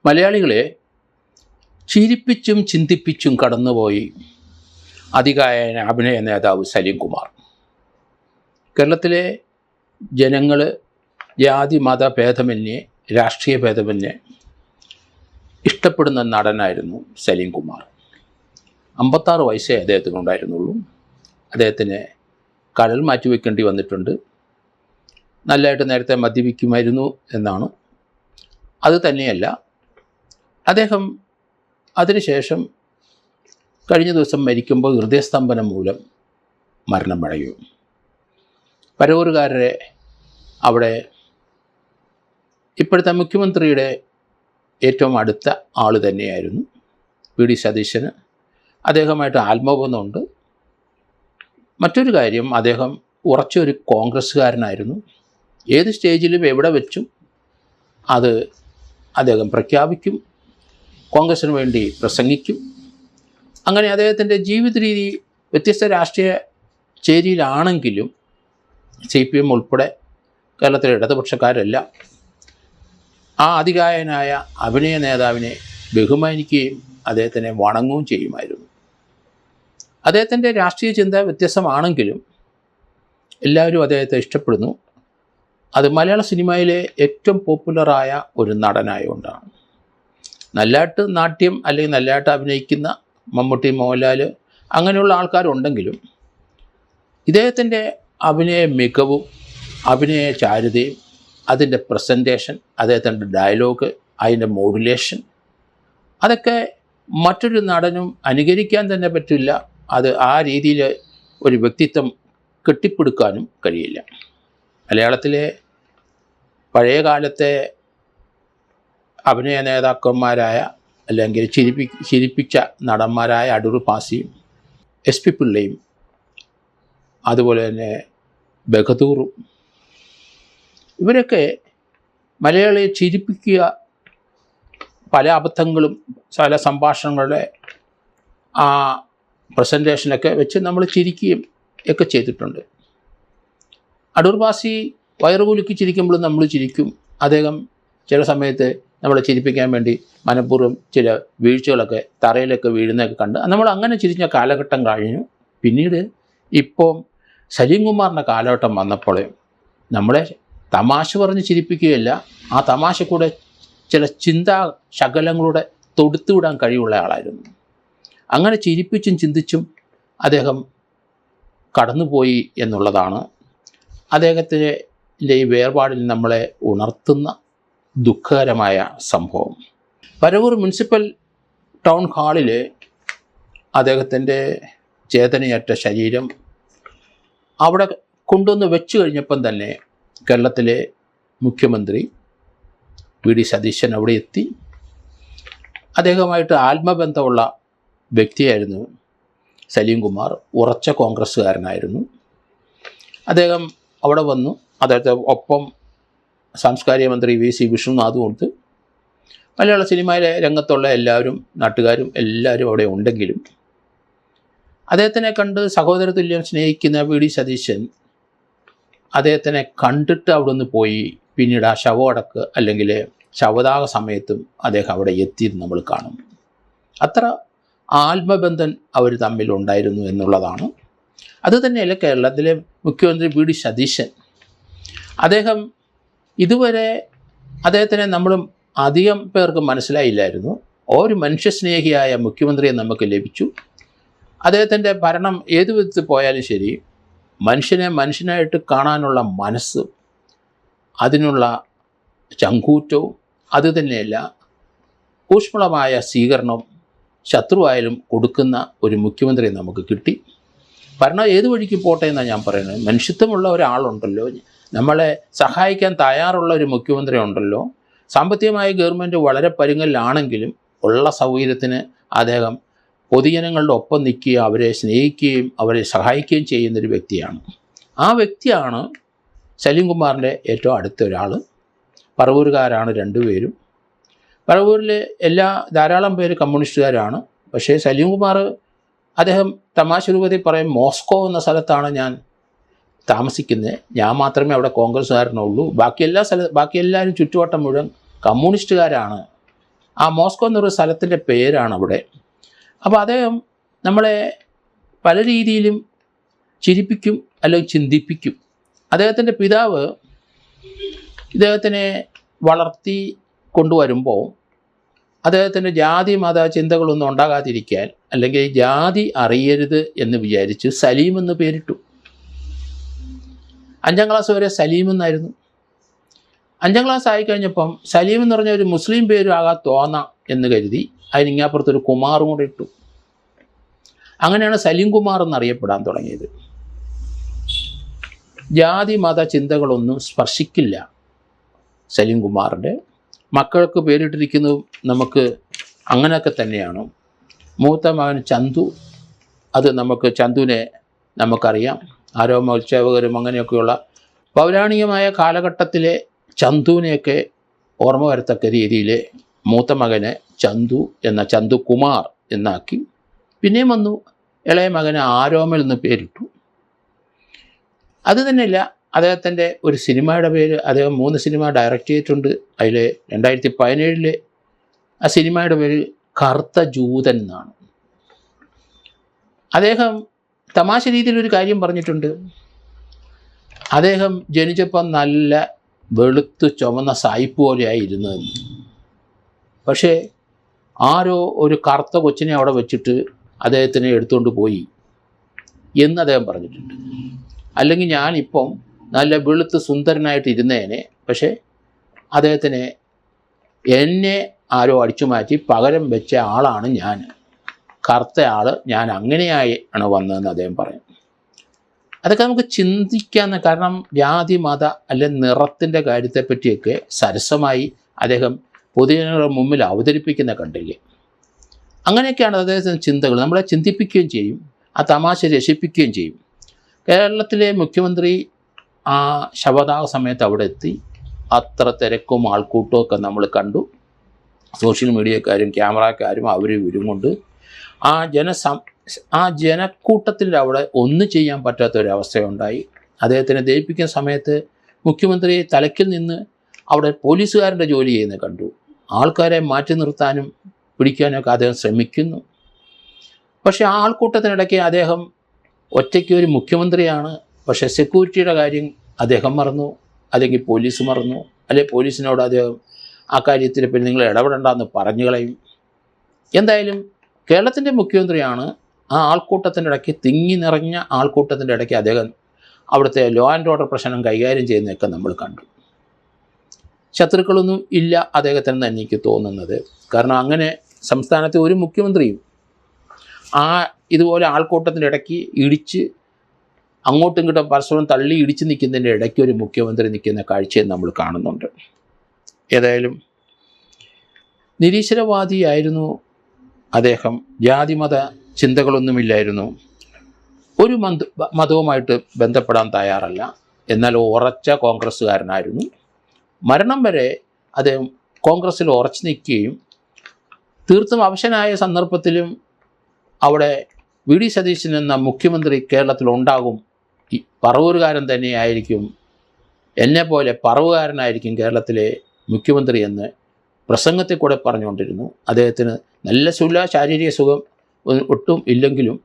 മലയാളികളെ ചിരിപ്പിച്ചും ചിന്തിപ്പിച്ചും കടന്നുപോയി അതികായന അഭിനയ നേതാവ് സലീം കുമാർ. കേരളത്തിലെ ജനങ്ങൾ ജാതി മത ഭേദമന്യേ രാഷ്ട്രീയ ഭേദമന്യേ ഇഷ്ടപ്പെടുന്ന നടനായിരുന്നു സലീം കുമാർ. 56 വയസ്സേ അദ്ദേഹത്തിനുണ്ടായിരുന്നുള്ളൂ. അദ്ദേഹത്തിന് കടൽ മാറ്റിവെക്കേണ്ടി വന്നിട്ടുണ്ട്. നല്ലതായിട്ട് നേരത്തെ മദ്യപിക്കുമായിരുന്നു എന്നാണ്. അത് തന്നെയല്ല, അദ്ദേഹം അതിനുശേഷം കഴിഞ്ഞ ദിവസം മരിക്കുമ്പോൾ ഹൃദയസ്തംഭനം മൂലം മരണമടയും. പരവൂരുകാരുടെ അവിടെ ഇപ്പോഴത്തെ മുഖ്യമന്ത്രിയുടെ ഏറ്റവും അടുത്ത ആൾ തന്നെയായിരുന്നു വി.ഡി. സതീശന്. അദ്ദേഹമായിട്ട് ആത്മബന്ധമുണ്ട്. മറ്റൊരു കാര്യം, അദ്ദേഹം ഉറച്ചൊരു കോൺഗ്രസ്സുകാരനായിരുന്നു. ഏത് സ്റ്റേജിലും എവിടെ വെച്ചും അത് അദ്ദേഹം പ്രഖ്യാപിക്കും, കോൺഗ്രസ്സിന് വേണ്ടി പ്രസംഗിക്കും. അങ്ങനെ അദ്ദേഹത്തിൻ്റെ ജീവിത രീതി വ്യത്യസ്ത രാഷ്ട്രീയ ചേരിയിലാണെങ്കിലും CPM ഉൾപ്പെടെ കേരളത്തിലെ ഇടതുപക്ഷക്കാരെല്ലാം ആ അതികായനായ അഭിനയ നേതാവിനെ ബഹുമാനിക്കുകയും അദ്ദേഹത്തിനെ വണങ്ങുകയും ചെയ്യുമായിരുന്നു. അദ്ദേഹത്തിൻ്റെ രാഷ്ട്രീയ ചിന്ത വ്യത്യസ്തമാണെങ്കിലും എല്ലാവരും അദ്ദേഹത്തെ ഇഷ്ടപ്പെടുന്നു. അത് മലയാള സിനിമയിലെ ഏറ്റവും പോപ്പുലറായ ഒരു നടനായതുകൊണ്ടാണ്. നല്ലതായിട്ട് നാട്യം അല്ലെങ്കിൽ നല്ലതായിട്ട് അഭിനയിക്കുന്ന മമ്മൂട്ടി, മോഹൻലാൽ അങ്ങനെയുള്ള ആൾക്കാരുണ്ടെങ്കിലും ഇദ്ദേഹത്തിൻ്റെ അഭിനയ മികവും അഭിനയ ചാരുതയും അതിൻ്റെ പ്രസൻറ്റേഷൻ, അദ്ദേഹത്തിൻ്റെ ഡയലോഗ്, അതിൻ്റെ മോഡുലേഷൻ, അതൊക്കെ മറ്റൊരു നടനും അനുകരിക്കാൻ തന്നെ പറ്റില്ല. അത് ആ രീതിയിൽ ഒരു വ്യക്തിത്വം കെട്ടിപ്പടുക്കാനും കഴിയില്ല. മലയാളത്തിലെ പഴയ കാലത്തെ അഭിനയ നേതാക്കന്മാരായ അല്ലെങ്കിൽ ചിരിപ്പിച്ച നടന്മാരായ അടൂർ ഭാസിയും SP പിള്ളയും അതുപോലെ തന്നെ ബഹദൂറും, ഇവരൊക്കെ മലയാളിയെ ചിരിപ്പിക്കുക, പല അബദ്ധങ്ങളും ചില സംഭാഷണങ്ങളുടെ ആ പ്രസൻറ്റേഷനൊക്കെ വെച്ച് നമ്മൾ ചിരിക്കുകയും ഒക്കെ ചെയ്തിട്ടുണ്ട്. അടൂർ ഭാസി വയറുകുലുക്കി ചിരിക്കുമ്പോഴും നമ്മൾ ചിരിക്കും. അദ്ദേഹം ചില സമയത്ത് നമ്മളെ ചിരിപ്പിക്കാൻ വേണ്ടി മനഃപൂർവ്വം ചില വീഴ്ചകളൊക്കെ തറയിലൊക്കെ വീഴുന്നതൊക്കെ കണ്ട് നമ്മൾ അങ്ങനെ ചിരിച്ച കാലഘട്ടം കഴിഞ്ഞു. പിന്നീട് ഇപ്പോൾ സലീം കുമാറിൻ്റെ കാലഘട്ടം വന്നപ്പോൾ നമ്മളെ തമാശ പറഞ്ഞ് ചിരിപ്പിക്കുകയല്ല, ആ തമാശ കൂടെ ചില ചിന്താ ശകലങ്ങളുടെ തൊടുത്തുവിടാൻ കഴിവുള്ള ആളായിരുന്നു. അങ്ങനെ ചിരിപ്പിച്ചും ചിന്തിച്ചും അദ്ദേഹം കടന്നുപോയി എന്നുള്ളതാണ് അദ്ദേഹത്തിൻ്റെ ഈ വേർപാടിൽ നമ്മളെ ഉണർത്തുന്ന ദുഃഖകരമായ സംഭവം. പരവൂർ മുനിസിപ്പൽ ടൗൺ ഹാളിൽ അദ്ദേഹത്തിൻ്റെ ചേതനയറ്റ ശരീരം അവിടെ കൊണ്ടുവന്ന് വെച്ച് കഴിഞ്ഞപ്പം തന്നെ കേരളത്തിലെ മുഖ്യമന്ത്രി വി.ഡി. സതീശൻ അവിടെ എത്തി. അദ്ദേഹമായിട്ട് ആത്മബന്ധമുള്ള വ്യക്തിയായിരുന്നു സലീം കുമാർ. ഉറച്ച കോൺഗ്രസ്സുകാരനായിരുന്നു. അദ്ദേഹം അവിടെ വന്നു. അദ്ദേഹത്തെ ഒപ്പം സാംസ്കാരിക മന്ത്രി V.C. വിഷ്ണുനാഥും ഉണ്ട്. മലയാള സിനിമയിലെ രംഗത്തുള്ള എല്ലാവരും, നാട്ടുകാരും എല്ലാവരും അവിടെ ഉണ്ടെങ്കിലും അദ്ദേഹത്തിനെ കണ്ട് സഹോദര തുല്യം സ്നേഹിക്കുന്ന വി.ഡി. സതീശൻ അദ്ദേഹത്തിനെ കണ്ടിട്ട് അവിടെ നിന്ന് പോയി. പിന്നീട് ആ ശവമടക്ക് അല്ലെങ്കിൽ ശവദാഹ സമയത്തും അദ്ദേഹം അവിടെ എത്തിയത് നമ്മൾ കാണും. അത്ര ആത്മബന്ധം അവർ തമ്മിലുണ്ടായിരുന്നു എന്നുള്ളതാണ്. അതുതന്നെയല്ല കേരളത്തിലെ മുഖ്യമന്ത്രി വി.ഡി. സതീശൻ. അദ്ദേഹം ഇതുവരെ അദ്ദേഹത്തിനെ നമ്മളും അധികം പേർക്ക് മനസ്സിലായില്ലായിരുന്നു. ഒരു മനുഷ്യസ്നേഹിയായ മുഖ്യമന്ത്രിയെ നമുക്ക് ലഭിച്ചു. അദ്ദേഹത്തിൻ്റെ ഭരണം ഏതു വിധത്തിൽ പോയാലും ശരി, മനുഷ്യനെ മനുഷ്യനായിട്ട് കാണാനുള്ള മനസ്സ്, അതിനുള്ള ചങ്കൂറ്റവും, അതുതന്നെയല്ല ഊഷ്മളമായ സ്വീകരണം ശത്രുവായാലും കൊടുക്കുന്ന ഒരു മുഖ്യമന്ത്രിയെ നമുക്ക് കിട്ടി. ഭരണം ഏത് വഴിക്ക് പോട്ടെ എന്നാണ് ഞാൻ പറയുന്നത്. മനുഷ്യത്വമുള്ള ഒരാളുണ്ടല്ലോ, നമ്മളെ സഹായിക്കാൻ തയ്യാറുള്ള ഒരു മുഖ്യമന്ത്രി ഉണ്ടല്ലോ. സാമ്പത്തികമായി ഗവൺമെൻറ് വളരെ പരുങ്ങലിലാണെങ്കിലും ഉള്ള സൗകര്യത്തിന് അദ്ദേഹം പൊതുജനങ്ങളുടെ ഒപ്പം നിൽക്കുകയും അവരെ സ്നേഹിക്കുകയും അവരെ സഹായിക്കുകയും ചെയ്യുന്നൊരു വ്യക്തിയാണ്. ആ വ്യക്തിയാണ് സലീം കുമാറിൻ്റെ ഏറ്റവും അടുത്ത ഒരാൾ. പറവൂരുകാരാണ് രണ്ടുപേരും. പറവൂരിൽ ധാരാളം പേര് കമ്മ്യൂണിസ്റ്റുകാരാണ്. പക്ഷേ സലീം കുമാർ അദ്ദേഹം തമാശ രൂപത്തിൽ പറയും, മോസ്കോ എന്ന സ്ഥലത്താണ് ഞാൻ താമസിക്കുന്നത്, ഞാൻ മാത്രമേ അവിടെ കോൺഗ്രസ്സുകാരനുള്ളൂ, ബാക്കി എല്ലാവരും ചുറ്റുവട്ടം മുഴുവൻ കമ്മ്യൂണിസ്റ്റുകാരാണ്. ആ മോസ്കോ എന്നൊരു സ്ഥലത്തിൻ്റെ പേരാണ് അവിടെ. അപ്പോൾ അദ്ദേഹം നമ്മളെ പല രീതിയിലും ചിരിപ്പിക്കും അല്ലെങ്കിൽ ചിന്തിപ്പിക്കും. അദ്ദേഹത്തിൻ്റെ പിതാവ് ഇദ്ദേഹത്തിനെ വളർത്തി കൊണ്ടുവരുമ്പോൾ അദ്ദേഹത്തിൻ്റെ ജാതി മത ചിന്തകളൊന്നും ഉണ്ടാകാതിരിക്കാൻ, അല്ലെങ്കിൽ ജാതി അറിയരുത് എന്ന് വിചാരിച്ച് സലീം എന്ന് പേരിട്ടു. 5ാം ക്ലാസ് വരെ സലീം എന്നായിരുന്നു. 5ാം ക്ലാസ് ആയിക്കഴിഞ്ഞപ്പം സലീം എന്ന് പറഞ്ഞ ഒരു മുസ്ലിം പേരും ആകാൻ തോന്നാം എന്ന് കരുതി അതിനിങ്ങാപ്പുറത്തൊരു കുമാറും കൂടെ ഇട്ടു. അങ്ങനെയാണ് സലീം കുമാർ എന്നറിയപ്പെടാൻ തുടങ്ങിയത്. ജാതി മത ചിന്തകളൊന്നും സ്പർശിക്കില്ല സലീം കുമാറിൻ്റെ. മക്കൾക്ക് പേരിട്ടിരിക്കുന്നതും നമുക്ക് അങ്ങനെയൊക്കെ തന്നെയാണ്. മൂത്ത മകൻ ചന്തു, അത് നമുക്ക് ചന്തുവിനെ നമുക്കറിയാം. ആരോമോത്സവകരും അങ്ങനെയൊക്കെയുള്ള പൗരാണികമായ കാലഘട്ടത്തിലെ ചന്തുവിനെയൊക്കെ ഓർമ്മ വരത്തക്ക രീതിയിൽ മൂത്ത മകനെ ചന്തു എന്ന ചന്തുകുമാർ എന്നാക്കി. പിന്നെയും വന്നു ഇളയ മകന് ആരോമൽ എന്ന് പേരിട്ടു. അത് തന്നെയല്ല, അദ്ദേഹത്തിൻ്റെ ഒരു സിനിമയുടെ പേര്, അദ്ദേഹം 3 സിനിമ ഡയറക്റ്റ് ചെയ്തിട്ടുണ്ട്. അതിൽ 2017 ആ സിനിമയുടെ പേര് കറുത്ത ജൂതൻ എന്നാണ്. അദ്ദേഹം തമാശ രീതിയിലൊരു കാര്യം പറഞ്ഞിട്ടുണ്ട്. അദ്ദേഹം ജനിച്ചപ്പം നല്ല വെളുത്ത് ചുമന്ന സായിപ്പ് പോലെയായിരുന്നതെന്ന്. പക്ഷേ ആരോ ഒരു കറുത്ത കൊച്ചിനെ അവിടെ വെച്ചിട്ട് അദ്ദേഹത്തിനെ എടുത്തുകൊണ്ട് പോയി എന്ന് അദ്ദേഹം പറഞ്ഞിട്ടുണ്ട്. അല്ലെങ്കിൽ ഞാനിപ്പം നല്ല വെളുത്ത് സുന്ദരനായിട്ട് ഇരുന്നേനെ, പക്ഷേ അദ്ദേഹത്തിനെ എന്നെ ആരോ അടിച്ചു മാറ്റി പകരം വെച്ച ആളാണ് ഞാൻ, കറുത്ത ആൾ, ഞാൻ അങ്ങനെയായി ആണ് വന്നതെന്ന് അദ്ദേഹം പറയും. അതൊക്കെ നമുക്ക് ചിന്തിക്കാമെന്ന്. കാരണം ജാതി മത അല്ലെങ്കിൽ നിറത്തിൻ്റെ കാര്യത്തെപ്പറ്റിയൊക്കെ സരസമായി അദ്ദേഹം പൊതുജനങ്ങളുടെ മുമ്പിൽ അവതരിപ്പിക്കുന്ന കണ്ടില്ലേ. അങ്ങനെയൊക്കെയാണ് അദ്ദേഹത്തിൻ്റെ ചിന്തകൾ. നമ്മളെ ചിന്തിപ്പിക്കുകയും ചെയ്യും, ആ തമാശ രസിപ്പിക്കുകയും ചെയ്യും. കേരളത്തിലെ മുഖ്യമന്ത്രി ആ ശവദാഹ സമയത്ത് അവിടെ എത്തി. അത്ര തിരക്കും ആൾക്കൂട്ടവും ഒക്കെ നമ്മൾ കണ്ടു. സോഷ്യൽ മീഡിയക്കാരും ക്യാമറക്കാരും അവരും ഇവരും കൊണ്ട് ആ ജനക്കൂട്ടത്തിൻ്റെ അവിടെ ഒന്നും ചെയ്യാൻ പറ്റാത്തൊരവസ്ഥയുണ്ടായി. അദ്ദേഹത്തിനെ ദയിപ്പിക്കുന്ന സമയത്ത് മുഖ്യമന്ത്രി തലയ്ക്കിൽ നിന്ന് അവിടെ പോലീസുകാരൻ്റെ ജോലി ചെയ്യുന്നത് കണ്ടു. ആൾക്കാരെ മാറ്റി നിർത്താനും പിടിക്കാനൊക്കെ അദ്ദേഹം ശ്രമിക്കുന്നു. പക്ഷേ ആ ആൾക്കൂട്ടത്തിനിടയ്ക്ക് അദ്ദേഹം ഒറ്റയ്ക്ക് ഒരു മുഖ്യമന്ത്രിയാണ്. പക്ഷേ സെക്യൂരിറ്റിയുടെ കാര്യം അദ്ദേഹം മറന്നു, അല്ലെങ്കിൽ പോലീസ് മറന്നു, അല്ലെങ്കിൽ പോലീസിനോട് അദ്ദേഹം ആ കാര്യത്തിൽ പിന്നെ നിങ്ങൾ ഇടപെടണ്ടെന്ന് പറഞ്ഞു കളയും. എന്തായാലും കേരളത്തിൻ്റെ മുഖ്യമന്ത്രിയാണ്. ആ ആൾക്കൂട്ടത്തിൻ്റെ ഇടയ്ക്ക്, തിങ്ങി നിറഞ്ഞ ആൾക്കൂട്ടത്തിൻ്റെ ഇടയ്ക്ക് അദ്ദേഹം അവിടുത്തെ ലോ ആൻഡ് ഓർഡർ പ്രശ്നം കൈകാര്യം ചെയ്യുന്നതൊക്കെ നമ്മൾ കണ്ടു. ശത്രുക്കളൊന്നും ഇല്ല അദ്ദേഹത്തിന് തന്നെ എനിക്ക് തോന്നുന്നത്. കാരണം അങ്ങനെ സംസ്ഥാനത്തെ ഒരു മുഖ്യമന്ത്രിയും ഇതുപോലെ ആൾക്കൂട്ടത്തിൻ്റെ ഇടയ്ക്ക് ഇടിച്ച് അങ്ങോട്ടും ഇങ്ങോട്ടും പരസ്പരം തള്ളി ഇടിച്ച് നിൽക്കുന്നതിൻ്റെ ഇടയ്ക്ക് ഒരു മുഖ്യമന്ത്രി നിൽക്കുന്ന കാഴ്ചയും നമ്മൾ കാണുന്നുണ്ട്. ഏതായാലും നിരീശ്വരവാദിയായിരുന്നു അദ്ദേഹം. ജാതിമത ചിന്തകളൊന്നുമില്ലായിരുന്നു. ഒരു മതവുമായിട്ട് ബന്ധപ്പെടാൻ തയ്യാറല്ല. എന്നാൽ ഉറച്ച കോൺഗ്രസ്സുകാരനായിരുന്നു. മരണം വരെ അദ്ദേഹം കോൺഗ്രസ്സിൽ ഉറച്ചു നിൽക്കുകയും തീർത്തും അവശനായ സന്ദർഭത്തിലും അവിടെ വി.ഡി. സതീശൻ എന്ന മുഖ്യമന്ത്രി കേരളത്തിലുണ്ടാകും, പറവൂരുകാരൻ തന്നെയായിരിക്കും, എന്നെപ്പോലെ പറവുകാരനായിരിക്കും കേരളത്തിലെ മുഖ്യമന്ത്രി എന്ന് പ്രസംഗത്തിൽ കൂടെ പറഞ്ഞുകൊണ്ടിരുന്നു. അദ്ദേഹത്തിന് നല്ല ശാരീരിക സുഖം ഒട്ടും ഇല്ലെങ്കിലും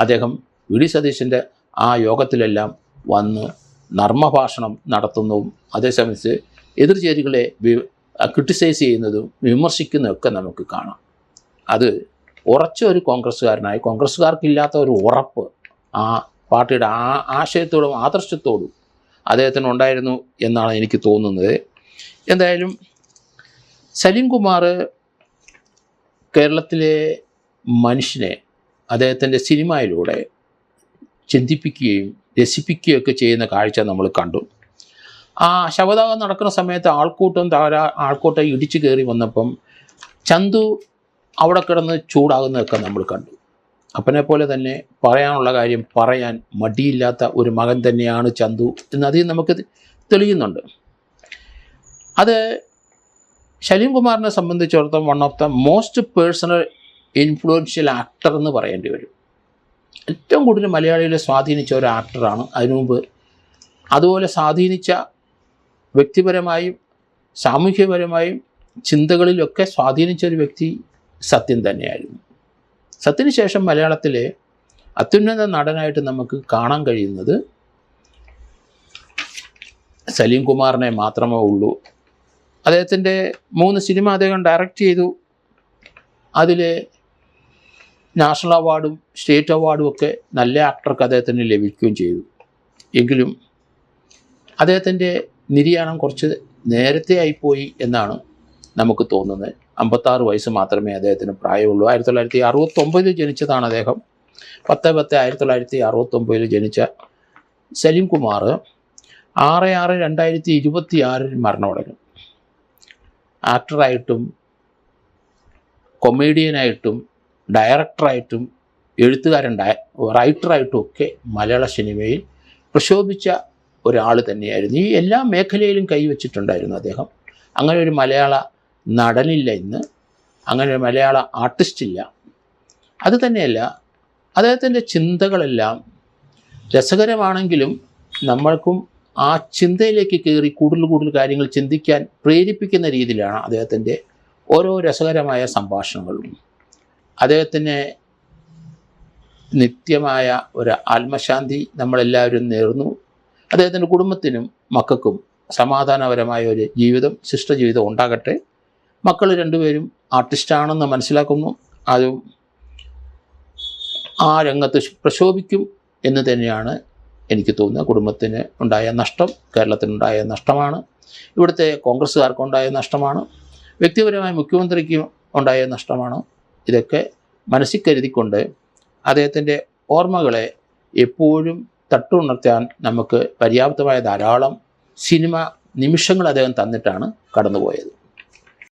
അദ്ദേഹം വി.ഡി. സതീശൻ്റെ ആ യോഗത്തിലെല്ലാം വന്ന് നർമ്മഭാഷണം നടത്തുന്നതും അതേസമയത്ത് എതിർചേരികളെ ക്രിട്ടിസൈസ് ചെയ്യുന്നതും വിമർശിക്കുന്നതൊക്കെ നമുക്ക് കാണാം. അത് ഉറച്ച ഒരു കോൺഗ്രസ്സുകാരനായി, കോൺഗ്രസ്സുകാർക്കില്ലാത്ത ഒരു ഉറപ്പ് ആ പാർട്ടിയുടെ ആശയത്തോടും ആദർശത്തോടും അദ്ദേഹത്തിന് ഉണ്ടായിരുന്നു എന്നാണ് എനിക്ക് തോന്നുന്നത്. എന്തായാലും സലീം കുമാർ കേരളത്തിലെ മനുഷ്യനെ അദ്ദേഹത്തിൻ്റെ സിനിമയിലൂടെ ചിന്തിപ്പിക്കുകയും രസിപ്പിക്കുകയൊക്കെ ചെയ്യുന്ന കാഴ്ച നമ്മൾ കണ്ടു. ആ ശവദാഹം നടക്കുന്ന സമയത്ത് ആൾക്കൂട്ടം ഇടിച്ചു കയറി വന്നപ്പം ചന്തു അവിടെ കിടന്ന് ചൂടാകുന്നതൊക്കെ നമ്മൾ കണ്ടു. അപ്പനെ പോലെ തന്നെ പറയാനുള്ള കാര്യം പറയാൻ മടിയില്ലാത്ത ഒരു മകൻ തന്നെയാണ് ചന്തു എന്നതിൽ നമുക്ക് തെളിയുന്നുണ്ട്. അത് സലീം കുമാറിനെ സംബന്ധിച്ചിടത്തോളം one of the most personal influential actor എന്ന് പറയേണ്ടി വരും. ഏറ്റവും കൂടുതൽ മലയാളികളെ സ്വാധീനിച്ച ഒരു ആക്ടറാണ്. അതിനു മുമ്പ് അതുപോലെ സ്വാധീനിച്ച വ്യക്തിപരമായും സാമൂഹ്യപരമായും ചിന്തകളിലൊക്കെ സ്വാധീനിച്ച ഒരു വ്യക്തി സത്യൻ തന്നെയായിരുന്നു. സത്യന് ശേഷം മലയാളത്തിലെ അത്യുന്നത നടനായിട്ട് നമുക്ക് കാണാൻ കഴിയുന്നത് സലീം കുമാറിനെ മാത്രമേ ഉള്ളൂ. അദ്ദേഹത്തിൻ്റെ 3 സിനിമ അദ്ദേഹം ഡയറക്റ്റ് ചെയ്തു. അതിൽ നാഷണൽ അവാർഡും സ്റ്റേറ്റ് അവാർഡും ഒക്കെ നല്ല ആക്ടർക്ക് അദ്ദേഹത്തിന് ലഭിക്കുകയും ചെയ്തു. എങ്കിലും അദ്ദേഹത്തിൻ്റെ നിര്യാണം കുറച്ച് നേരത്തെ ആയിപ്പോയി എന്നാണ് നമുക്ക് തോന്നുന്നത്. 56 വയസ്സ് മാത്രമേ അദ്ദേഹത്തിന് പ്രായമുള്ളൂ. 1969 ജനിച്ചതാണ് അദ്ദേഹം. 10/10/1969 ജനിച്ച സലീം കുമാർ 6/6/2026 മരണമടഞ്ഞു. ആക്ടറായിട്ടും കൊമേഡിയനായിട്ടും ഡയറക്ടറായിട്ടും റൈറ്ററായിട്ടും ഒക്കെ മലയാള സിനിമയിൽ പ്രശോഭിച്ച ഒരാൾ തന്നെയായിരുന്നു. ഈ എല്ലാ മേഖലയിലും കൈവച്ചിട്ടുണ്ടായിരുന്നു അദ്ദേഹം. അങ്ങനെ ഒരു മലയാള നടനില്ല ഇന്ന്, അങ്ങനെ ഒരു മലയാള ആർട്ടിസ്റ്റില്ല. അതുതന്നെയല്ല, അദ്ദേഹത്തിൻ്റെ ചിന്തകളെല്ലാം രസകരമാണെങ്കിലും നമ്മൾക്കും ആ ചിന്തയിലേക്ക് കയറി കൂടുതൽ കാര്യങ്ങൾ ചിന്തിക്കാൻ പ്രേരിപ്പിക്കുന്ന രീതിയിലാണ് അദ്ദേഹത്തിൻ്റെ ഓരോ രസകരമായ സംഭാഷണങ്ങളും. അദ്ദേഹത്തിന് നിത്യമായ ഒരു ആത്മശാന്തി നമ്മളെല്ലാവരും നേർന്നു. അദ്ദേഹത്തിൻ്റെ കുടുംബത്തിനും മക്കൾക്കും സമാധാനപരമായ ഒരു ജീവിതം, ശിഷ്ടജീവിതം ഉണ്ടാകട്ടെ. മക്കൾ 2 പേരും ആർട്ടിസ്റ്റാണെന്ന് മനസ്സിലാക്കുന്നു. അതും ആ രംഗത്ത് പ്രശോഭിക്കും എന്ന് തന്നെയാണ് എനിക്ക് തോന്നുന്നത്. കുടുംബത്തിന് ഉണ്ടായ നഷ്ടം കേരളത്തിനുണ്ടായ നഷ്ടമാണ്, ഇവിടുത്തെ കോൺഗ്രസ്സുകാർക്കുണ്ടായ നഷ്ടമാണ്, വ്യക്തിപരമായ മുഖ്യമന്ത്രിക്ക് ഉണ്ടായ നഷ്ടമാണ്. ഇതൊക്കെ മനസ്സിൽ കരുതിക്കൊണ്ട് അദ്ദേഹത്തിൻ്റെ ഓർമ്മകളെ എപ്പോഴും തട്ടുണർത്താൻ നമുക്ക് പര്യാപ്തമായ ധാരാളം സിനിമ നിമിഷങ്ങൾ അദ്ദേഹം തന്നിട്ടാണ് കടന്നുപോയത്.